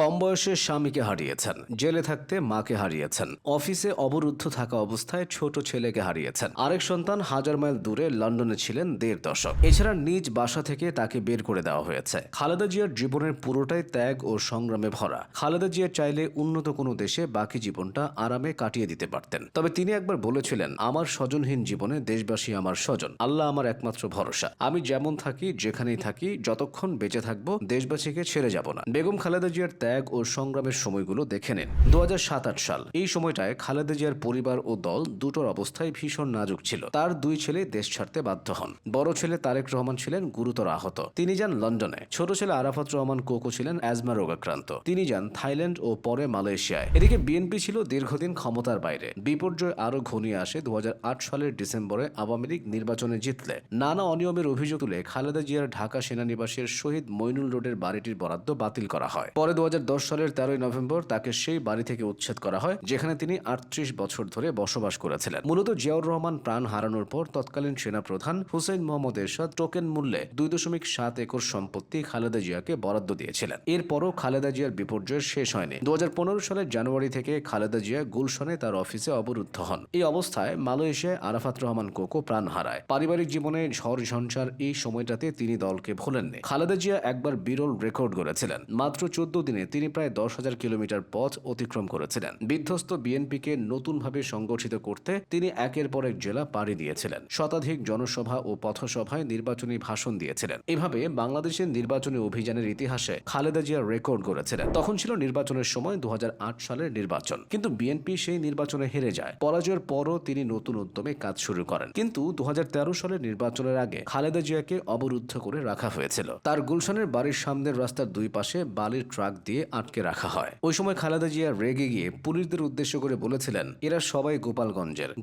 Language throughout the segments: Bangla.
কম বয়সে স্বামীকে হারিয়েছেন, জেলে থাকতে মাকে হারিয়েছেন, অফিসে অবরুদ্ধ থাকা অবস্থায় ছোট ছেলেকে হারিয়েছেন। আরেক সন্তান হাজার মাইল দূরে লন্ডনে ছিলেন ১.৫ দশক। এছাড়া নিজ বাসা থেকে তাকে বের করে দেওয়া হয়েছে। খালেদা জিয়ার জীবনের পুরোটাই ত্যাগ ও সংগ্রামে ভরা। খালেদা জিয়া চাইলে উন্নত কোনো দেশে বাকি জীবনটা আরামে কাটিয়ে দিতে পারতেন। তবে তিনি একবার বলেছিলেন, আমার স্বজনহীন জীবনে দেশবাসী আমার স্বজন, আল্লাহ আমার একমাত্র ভরসা। আমি যেমন থাকি, যেখানেই থাকি, যতক্ষণ বেঁচে থাকবো দেশবাসীকে ছেড়ে যাব না। বেগম খালেদা জিয়ার ত্যাগ ও সংগ্রামের সময়গুলো দেখে নিন। ২০০৭-৮ সাল। এই সময়টায় খালেদা জিয়ার পরিবার ও দল দুটোর অবস্থায় ভীষণ নাজুক ছিল। তার দুই ছেলে দেশ ছাড়তে বাধ্য হন। বড় ছেলে তারেক রহমান ছিলেন গুরুতর আহত, তিনি যান লন্ডনে। ছোট ছেলে আরাফাত রহমান কোকো ছিলেন অ্যাজমা রোগাক্রান্ত, তিনি যান থাইল্যান্ড ও পরে মালয়েশিয়ায়। এদিকে বিএনপি ছিল দীর্ঘদিন ক্ষমতার বাইরে। বিপর্যয় আরো ঘনিয়ে আসে ২০০৮ সালের ডিসেম্বরে আওয়ামী লীগ নির্বাচনে জিতলে। নানা অনিয়মের অভিযোগ তুলে খালেদা জিয়ার ঢাকা সেনানিবাসের শহীদ মইনুল রোডের বাড়িটির বরাদ্দ বাতিল করা হয়। পরে ২০১০ সালের ১৩ই নভেম্বর তাকে সেই বাড়ি থেকে উচ্ছেদ করা হয়, যেখানে তিনি ৩৮ বছর ধরে বসবাস করেছিলেন। মূলত জিয়াউর রহমান প্রাণ হারানোর পর তৎকালীন সেনাপ্রধান হুসেইন মোহাম্মদ এরশাদ টোকেন মূল্যে ২.৭ একর সম্পত্তি খালেদা জিয়াকে বরাদ্দ দিয়েছিলেন। এরপরও খালেদা জিয়ার বিপর্যয় শেষ হয়নি। ২০১৫ সালের জানুয়ারি থেকে খালেদা জিয়া গুলশনে তার অফিসে অবরুদ্ধ হন। এই অবস্থায় মালয়েশিয়ায় আরাফাত রহমান কোকো প্রাণ হারায়। পারিবারিক জীবনে ঝড় ঝঞ্ঝার এই সময়টাতে তিনি দলকে ভোলেননি। খালেদা জিয়া একবার বিরল রেকর্ড গড়েছিলেন। মাত্র ১৪ দিনে তিনি প্রায় ১০,০০০ কিলোমিটার পথ অতিক্রম করেছিলেন। বিধ্বস্ত বিএনপিকে নতুনভাবে সংগঠিত করতে তিনি একের পর এক জেলা পাড়ি দিয়েছিলেন। শতাধিক জনসভা ও পথসভায় নির্বাচনী ভাষণ দিয়েছিলেন। এভাবে বাংলাদেশের নির্বাচনী অভিযানের ইতিহাসে খালেদা জিয়া রেকর্ড গড়েছিলেন। তখন ছিল নির্বাচনের সময় ২০০৮ সালের নির্বাচন, কিন্তু বিএনপি সেই নির্বাচনে হেরে যায়। পরাজয়ের পরও তিনি নতুন উদ্যমে কাজ শুরু করেন। কিন্তু ২০১৩ সালের নির্বাচনের আগে খালেদা জিয়াকে অবরুদ্ধ করে রাখা হয়েছিল। তার গুলশানের বাড়ির সামনের রাস্তার দুই পাশে বালির ট্রাক দিয়ে আটকে রাখা হয়। ওই সময় খালেদা জিয়া রেগে গিয়ে পুলিশদের উদ্দেশ্য করে বলেছিলেন, এরা সবাই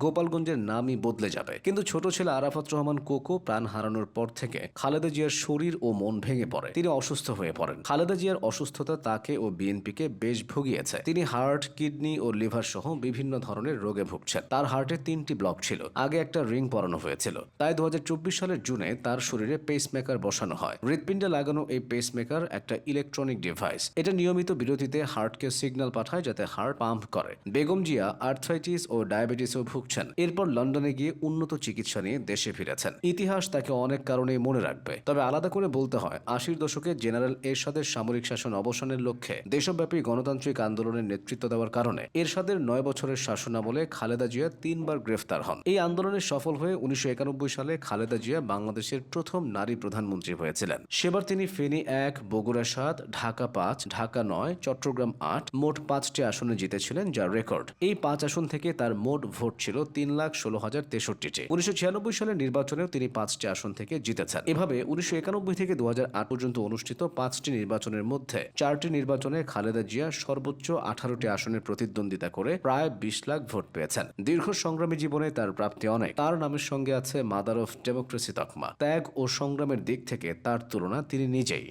গোপালগঞ্জের নামই বদলে যাবে। কিন্তু ছোট ছেলে আরাফাত রহমান কোকো প্রাণ হারানোর পর থেকে খালেদা জিয়ার শরীর ও মন ভেঙে পড়ে। তিনি অসুস্থ হয়ে পড়েন। খালেদা জিয়ার অসুস্থতা তাকে ও বিএনপিকে বেশ ভুগিয়েছে। তিনি হার্ট, কিডনি ও লিভার সহ বিভিন্ন ধরনের রোগে ভুগছেন। তার হার্টে ৩টি ব্লক ছিল। আগে একটা রিং পরানো হয়েছিল। তাই ২০২৪ সালের জুনে তার শরীরে পেসমেকার বসানো হয়। হৃৎপিণ্ডে লাগানো এই পেসমেকার একটা ইলেকট্রনিক ডিভাইস। এটা নিয়মিত বিরতিতে হার্টকে সিগন্যাল পাঠায় যাতে হার্ট পাম্প করে। বেগম জিয়া আর্থ্রাইটিস ও ডায়াবেটিসও ভুগছেন। এরপর লন্ডনে গিয়ে উন্নত চিকিৎসা নিয়ে দেশে ফিরেছেন। ইতিহাস তাকে অনেক কারণেই মনে রাখবে। তবে আলাদা করে বলতে হয়, ৮০ দশকে জেনারেল এরশাদের সামরিক শাসন অবসানের লক্ষ্যে দেশব্যাপী গণতান্ত্রিক আন্দোলনের নেতৃত্ব দেওয়ার কারণে এরশাদের ৯ বছরের শাসনামলে খালেদা জিয়া ৩ বার গ্রেফতার হন। এই আন্দোলনে সফল হয়ে ১৯৯১ সালে খালেদা জিয়া বাংলাদেশের প্রথম নারী প্রধানমন্ত্রী হয়েছিলেন। সেবার তিনি ফেনী ১, বগুড়া ৭, ঢাকা ৫, ঢাকা ৯, চট্টগ্রাম ৮ মোট ৫টি আসনে জিতেছিলেন, যার রেকর্ড। এই ৫ আসন থেকে তার মোট ভোট ছিল ৩,১৬,০৬৩টি। ১৯৯৬ সালের নির্বাচনেও তিনি ৫টি আসন থেকে জিতেছেন। এভাবে ১৯৯১ থেকে ২০০৮ পর্যন্ত অনুষ্ঠিত ৫টি নির্বাচনের মধ্যে ৪টি নির্বাচনে খালেদা জিয়া সর্বোচ্চ ১৮টি আসনে প্রতিদ্বন্দ্বিতা করে প্রায় ২০ লাখ ভোট পেয়েছেন। দীর্ঘ সংগ্রামী জীবনে তার প্রাপ্তি অনেক। তার নামের সঙ্গে আছে মাদার অফ ডেমোক্রেসি তকমা। ত্যাগ ও সংগ্রামের দিক থেকে তার তুলনা তিনি নিজেই।